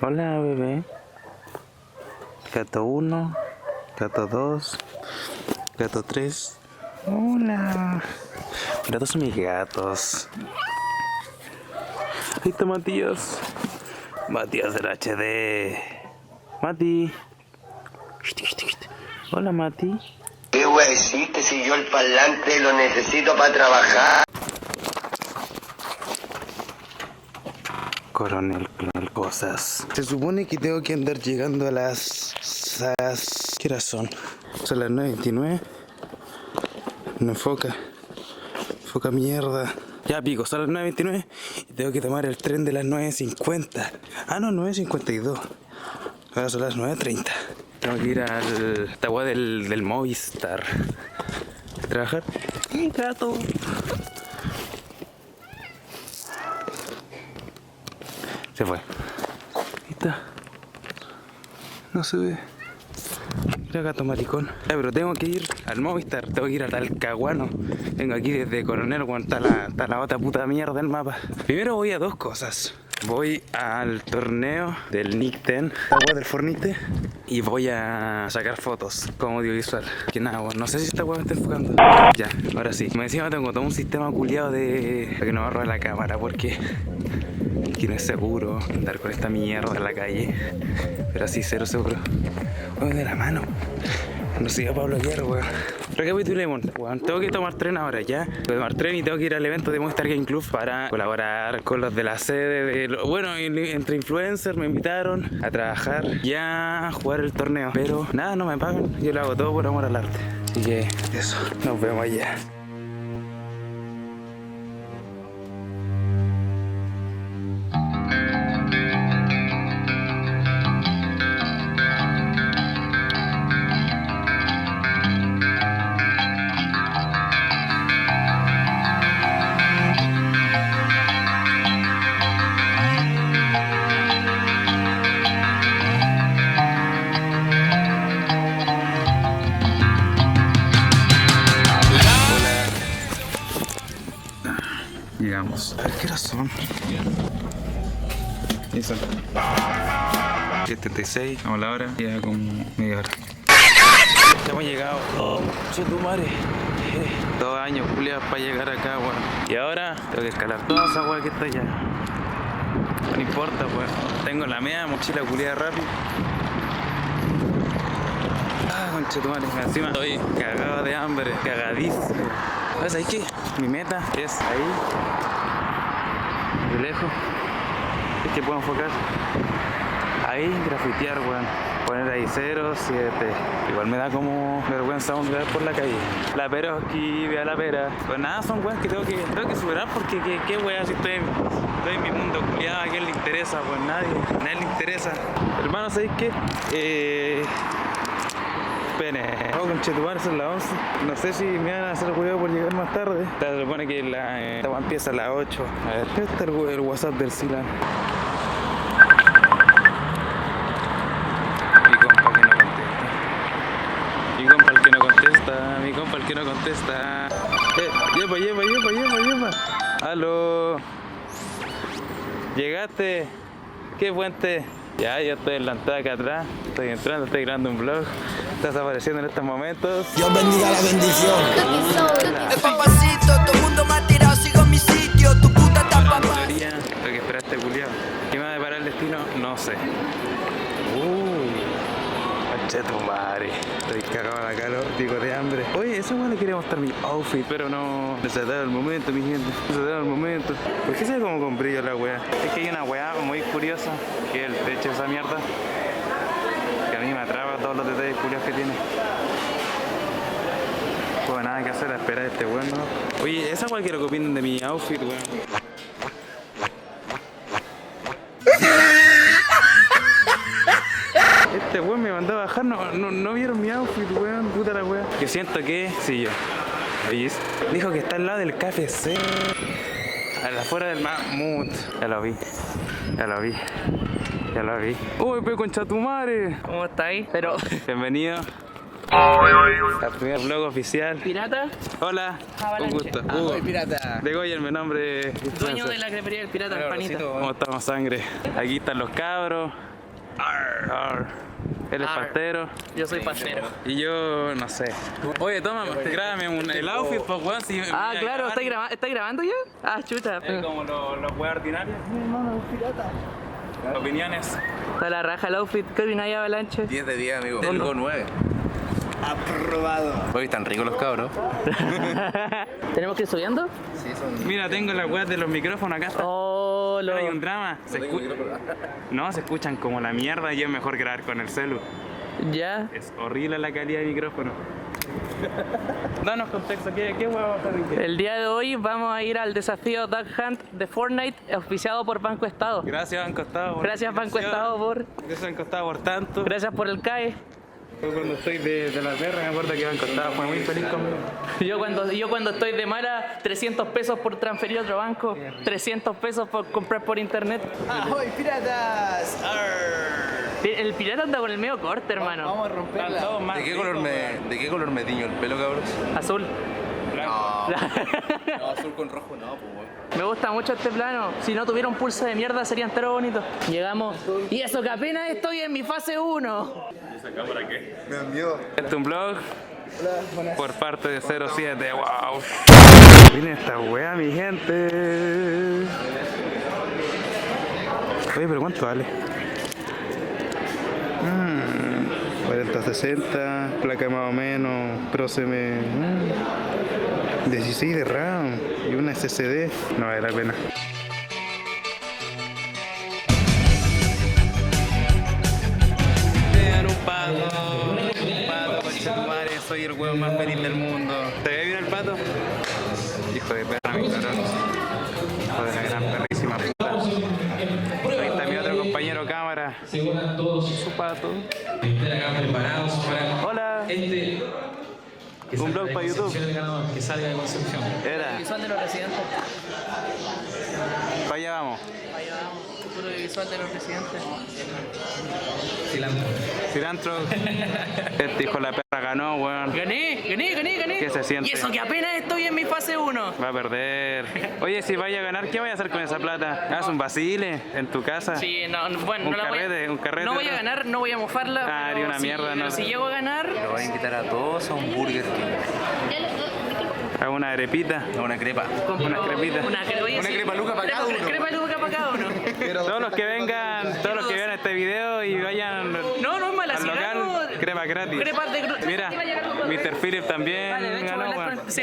Hola, bebé. Gato 1, gato 2, gato 3. Hola. Pero todos son mis gatos. Ahí está Matías. Matías del HD. Mati. Hola, Mati. ¿Qué wea hiciste si yo el parlante lo necesito para trabajar? Coronel cosas. Se supone que tengo que andar llegando a las... ¿Qué horas son? Son las 9:29. No enfoca. Enfoca mierda. Ya pico, son las 9:29 y tengo que tomar el tren de las 9:50. Ah, no, 9:52. Ahora son las 9:30. Tengo que ir al Tagua del Movistar. ¿A trabajar? Gato. Se fue. Ahí está. No se ve. Mira, gato maricón. Ya, pero tengo que ir al Movistar. Tengo que ir a Talcahuano. Vengo aquí desde Coronel, está la otra puta mierda del mapa. Primero voy a dos cosas. Voy al torneo del Nick 10, agua del Fornite, y voy a sacar fotos como audiovisual. Que nada, bueno, no sé si esta weá me está enfocando. Ya, ahora sí. Me encima tengo todo un sistema culiado de que no me robe la cámara porque aquí no es seguro andar con esta mierda en la calle. Pero así, cero seguro. Voy de la mano. No siga para bloquear, weón. Recapitulemos, weón. Tengo que tomar tren ahora, ya. Tengo que tomar tren y tengo que ir al evento de Movistar Game Club para colaborar con los de la sede de... Bueno, entre influencers me invitaron a trabajar ya a jugar el torneo. Pero nada, no me pagan. Yo lo hago todo por amor al arte. Así que eso, nos vemos allá. Llegamos. A ver qué horas son. ¿Qué son? 7:36. Vamos a la hora. Ya como media hora. Ya hemos llegado. Oh, tu madre. 2 años, Julia, para llegar acá, weón. Y ahora tengo que escalar toda esa weá que está allá. No importa, weón. Tengo la media mochila culiada rápido. Ah, conchetumare. Encima estoy cagado de hambre. Cagadísimo. ¿Sabes ahí qué? Mi meta es ahí. De lejos. Es que puedo enfocar. Ahí grafitear, weón. Poner ahí 07. Igual me da como vergüenza andar por la calle. La Peroski, vea la pera. Pues nada, son weas que tengo que superar porque qué wea si estoy en mi mundo culiado. ¿A quién le interesa? Pues nadie le interesa. Hermano, ¿sabéis qué? Pene. Oh, conchetumar, son las 11. No sé si me van a hacer cuidado por llegar más tarde. Se supone que esta weá empieza a las 8. A ver, ¿qué está el WhatsApp del Silan? Mi compa el que no contesta. Mi compa el que no contesta. Lleva. Aló. ¿Llegaste? ¿Qué puente? Ya estoy en la entrada acá atrás. Estoy entrando, estoy grabando un vlog. Estás apareciendo en estos momentos. Dios bendiga la bendición. El papacito, todo el mundo me ha tirado, sigo en mi sitio. Tu puta está papá. Tengo que esperar a este culiao. ¿Qué me va a deparar el destino? No sé. Conchetumare. Estoy cagado a la calor, digo de hambre. Oye, eso bueno, quería mostrar mi outfit, pero no. No se ha dado el momento, mi gente. No se ha dado el momento. ¿Por qué se ve como con brillo la wea? Es que hay una wea muy curiosa, que es el techo de esa mierda. Que a mí me atrapa todos los detalles curiosos que tiene. Pues nada que hacer, a esperar a este weón, ¿no? Oye, esa wea quiero que opinen de mi outfit, weón. Este weón me mandó a bajar, no vieron mi outfit, weón, puta la weón. Que siento que, sí, yo. ¿Oís? Dijo que está al lado del KFC. A la afuera del mamut. Ya lo vi. Uy, pero concha tu madre. ¿Cómo estáis? Pero... Bienvenido al primer vlog oficial. ¿Pirata? Hola, Avalanche. un gusto. Soy pirata. De Goyer, mi nombre es Dueño de la crepería del pirata, el panita. ¿Cómo estamos, sangre? Aquí están los cabros. Arr. Él es Arr. pastero. Yo soy pastero. Y yo no sé. Oye, toma, grábame el outfit, pues weón. Si Ah, claro, ¿estáis grabando ya? Ah, chucha. como los weas ordinarios. Opiniones. Está la raja el outfit. ¿Qué opináis, Avalanche? 10 de 10, amigo. Tengo 9. Aprobado. Hoy están ricos los cabros. ¿Tenemos que ir subiendo? Mira, tengo las weas de los micrófonos acá. Oh, lo... Hay un drama. No, se escuchan como la mierda y es mejor grabar con el celu. Ya. Es horrible la calidad de micrófono. Danos contexto, ¿qué hueá va a hacer? El día de hoy vamos a ir al desafío Duck Hunt de Fortnite, auspiciado por Banco Estado. Gracias, Banco Estado. Gracias, Banco Estado, por... Gracias, Banco Estado, por tanto. Gracias por el CAE. Yo cuando estoy de la tierra me acuerdo que Banco Estado fue muy feliz conmigo. Yo cuando estoy de mala, 300 pesos por transferir a otro banco, 300 pesos por comprar por internet. ¡Ahoy, piratas! El pirata anda con el medio corte, hermano. Vamos a romperla. ¿De qué color me tiño el pelo, cabros? Azul. No, azul con rojo no, pues weón. Me gusta mucho este plano. Si no tuviera un pulso de mierda sería entero bonito. Llegamos. Y eso que apenas estoy en mi fase 1. Este es un blog por parte de 07. ¡Wow! Miren esta wea, mi gente. Oye, pero ¿cuánto vale? 4060, placa más o menos, próxime 16 de RAM y una SSD. No vale la pena. Soy el huevo más feliz del mundo. ¿Te ve bien el pato? Hijo de perra, mi cabrón. Hijo de la gran perrísima puta. Ahí está mi otro compañero cámara. Su pato. Estén acá preparados para Hola. que Un salga blog de para Concepción YouTube. el ganador, que salga de Concepción. Era. Visual de los residentes. Para allá vamos. Allá vamos. Futuro visual de los residentes. Cilantro. Cilantro. Este hijo de la perra ganó, weón. Gané. ¿Qué se siente? Y eso que apenas estoy en mi fase 1. Va a perder. Oye, si vaya a ganar, ¿qué vaya a hacer con esa plata? ¿Haz un vacile en tu casa? Sí, no, bueno, Un no la voy carrete, a... un carrete, No voy a ¿no? ganar, no voy a mofarla. Ah, pero haría una si- mierda, pero no. si llego a ganar... Lo voy a invitar a todos a un Burger King. A una arepita. A una crepa. compro Unas crepitas. Una crepa luca para cada uno. Crepa luca para cada uno. Todos los que vengan este video y vayan No, no es mala. al si local, gano, crepa gratis. crepas de gru- Mira, Mr. Philip también Vale, de hecho, ganó, voy a hablar weón. con... Sí.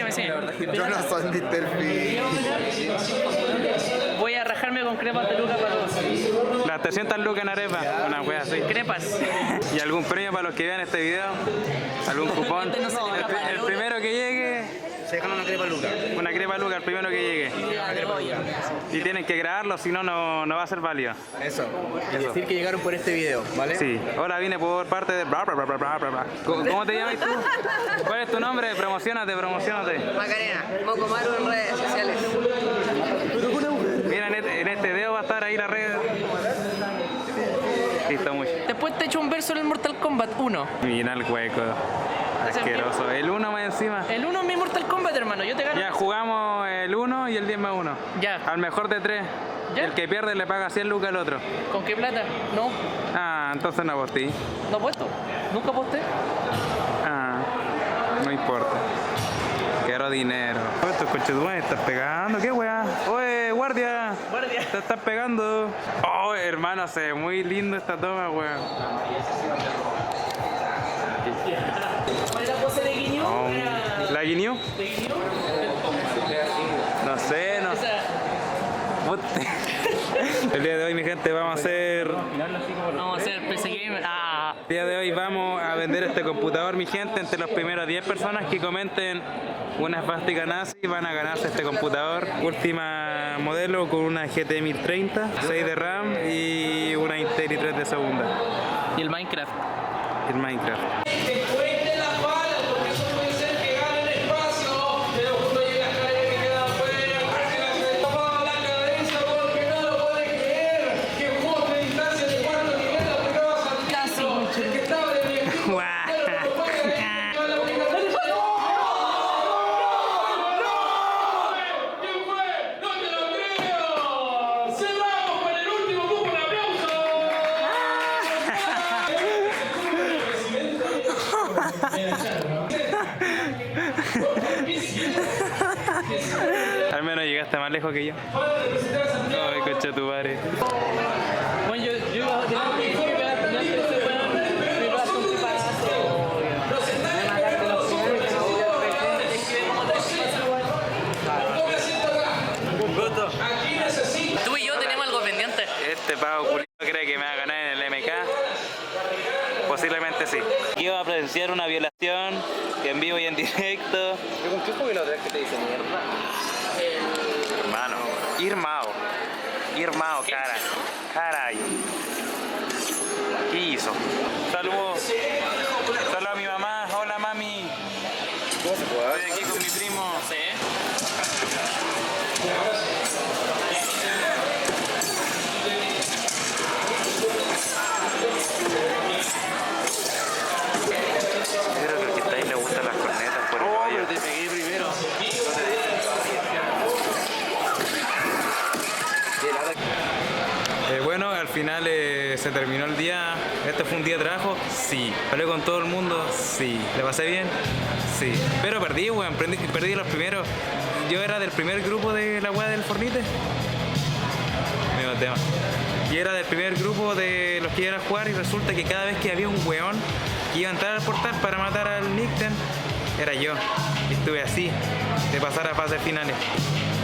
Yo no soy Mr. P. Voy a rajarme con crepas de luca para todos. Las 300 lucas en arepa, una wea así. Crepas. ¿Y algún premio para los que vean este video? ¿Algún cupón? Este no se le escapa. El primero que llegue, Se dejan una crepa Luca. una crepa luca, el primero que llegue. Y tienen que grabarlo, si no, no va a ser válido. Eso. Y decir que llegaron por este video, ¿vale? Sí. Hola, vine por parte de... bla, bla, bla, bla, bla, bla. ¿Cómo te llamas tú? ¿Cuál es tu nombre? Promocionate. Macarena, Mocomaru en redes sociales. Mira, en este video va a estar ahí la red. Listo, mucho. Después te echo un verso en el Mortal Kombat 1. Mira el hueco. Asqueroso. El 1 más encima. El 1 es mi Mortal Kombat, hermano. Yo te gano. Ya jugamos el 1 y el 10 más 1. Ya. Al mejor de 3. Ya. El que pierde le paga 100 lucas al otro. ¿Con qué plata? No, Ah, entonces no aposté. no apuesto. Nunca aposté. Ah, no importa. Quiero dinero. Oye, estos coches me estás pegando. ¿Qué weá? Oye, guardia. Guardia. Te estás pegando. Oh, hermano, se ve muy lindo esta toma, weón. ¿Cuál es la pose de Guiño? Oh, ¿la guiñó? ¿De Guiño? No sé, no sé. El día de hoy, mi gente, vamos a hacer... Vamos a hacer PC Gamer. Ah. El día de hoy vamos a vender este computador, mi gente. Entre los primeros 10 personas que comenten una esvástica nazi van a ganarse este computador. Última modelo con una GT 1030, 6 de RAM y una Intel i3 de segunda. Y el Minecraft. El Minecraft. Al menos llegaste más lejos que yo. Ay, concha tu madre. Bueno, yo iba a tener que pegar, no sé si me iba a hacer un preparazo. Tú y yo tenemos algo pendiente. Este pavo culiado cree que me va a ganar en el MK. Posiblemente sí. Iba a presenciar una violación en vivo y en directo. ¿Con qué fue la otra vez que te dice mierda? Hermano, Irmao, cara. Caray. ¿Qué hizo? Saludos. Saludos a mi mamá. Hola, mami. ¿Cómo se puede? Estoy aquí con mi primo. Creo que al que está ahí le gustan las cornetas por el rollo. Te pegué primero. Bueno, al final se terminó el día. ¿Este fue un día de trabajo? Sí. ¿Hablé con todo el mundo? Sí. ¿Le pasé bien? Sí. Pero perdí, weón. Perdí los primeros. Yo era del primer grupo de la weá del Fornite. Mismo tema. Y era del primer grupo de los que iban a jugar y resulta que cada vez que había un weón que iba a entrar al portal para matar al Nickten, era yo. Y estuve así, de pasar a fases finales.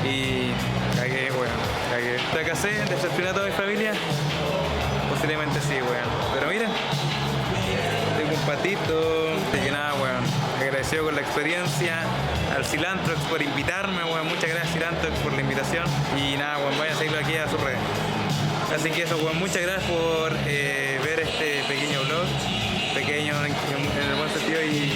Y cagué, weón, cagué. ¿Fracasé? ¿Decepcioné a toda mi familia? Posiblemente sí, weón. Pero miren, tengo un patito. Así que nada, weón. Agradecido con la experiencia. Al Cilantrox por invitarme, weón. Muchas gracias, Cilantrox, por la invitación. Y nada, weón, vayan a seguirlo aquí a sus redes. Así que eso, weón, muchas gracias por ver este pequeño vlog. Pequeño en el buen sentido y